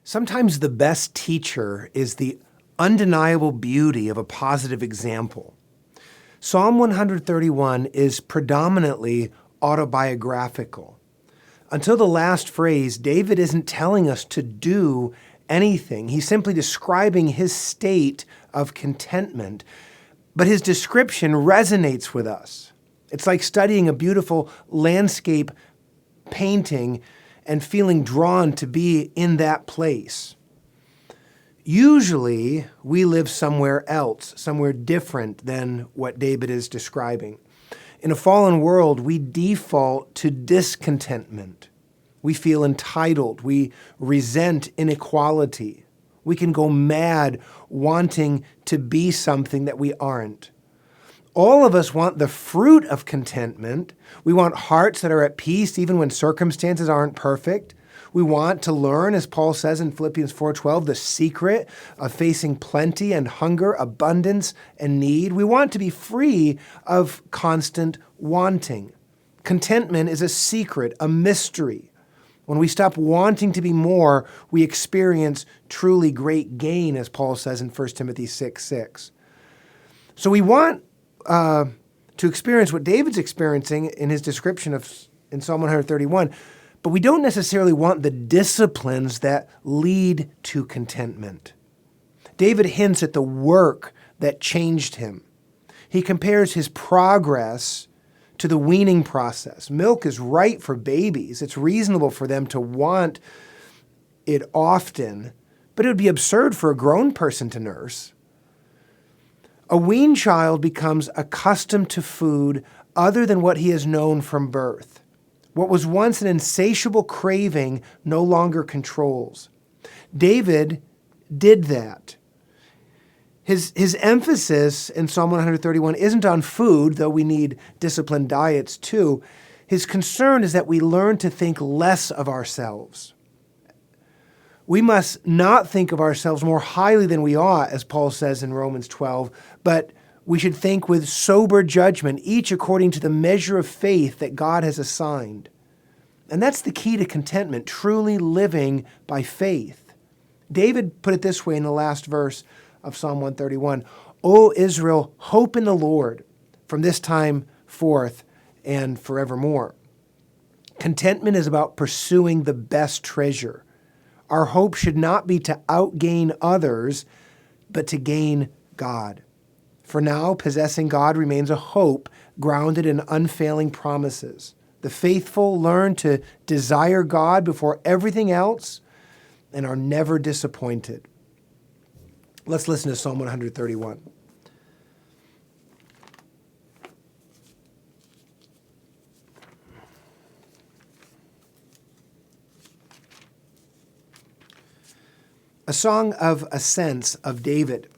Sometimes the best teacher is the undeniable beauty of a positive example. Psalm 131 is predominantly autobiographical. Until the last phrase, David isn't telling us to do anything. He's simply describing his state of contentment. But his description resonates with us. It's like studying a beautiful landscape painting and feeling drawn to be in that place. Usually, we live somewhere else, somewhere different than what David is describing. In a fallen world, we default to discontentment. We feel entitled. We resent inequality. We can go mad wanting to be something that we aren't. All of us want the fruit of contentment. We want hearts that are at peace even when circumstances aren't perfect. We want to learn, as Paul says in Philippians 4:12, the secret of facing plenty and hunger, abundance and need. We want to be free of constant wanting. Contentment is a secret, a mystery. When we stop wanting to be more, we experience truly great gain, as Paul says in 1 Timothy 6:6. So we want to experience what David's experiencing in his description in Psalm 131, but we don't necessarily want the disciplines that lead to contentment. David hints at the work that changed him. He compares his progress to the weaning process. Milk is right for babies. It's reasonable for them to want it often, but it would be absurd for a grown person to nurse. A weaned child becomes accustomed to food other than what he has known from birth. What was once an insatiable craving no longer controls. David did that. His emphasis in Psalm 131 isn't on food, though we need disciplined diets too. His concern is that we learn to think less of ourselves. We must not think of ourselves more highly than we ought, as Paul says in Romans 12, but we should think with sober judgment, each according to the measure of faith that God has assigned. And that's the key to contentment, truly living by faith. David put it this way in the last verse of Psalm 131, O Israel, hope in the Lord from this time forth and forevermore. Contentment is about pursuing the best treasure. Our hope should not be to outgain others, but to gain God. For now, possessing God remains a hope grounded in unfailing promises. The faithful learn to desire God before everything else and are never disappointed. Let's listen to Psalm 131. A song of ascents of David.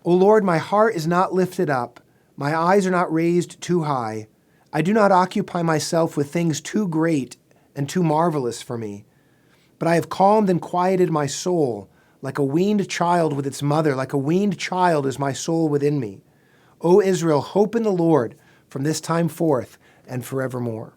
O Lord, my heart is not lifted up. My eyes are not raised too high. I do not occupy myself with things too great and too marvelous for me. But I have calmed and quieted my soul, like a weaned child with its mother. Like a weaned child is my soul within me. O Israel, hope in the Lord from this time forth and forevermore.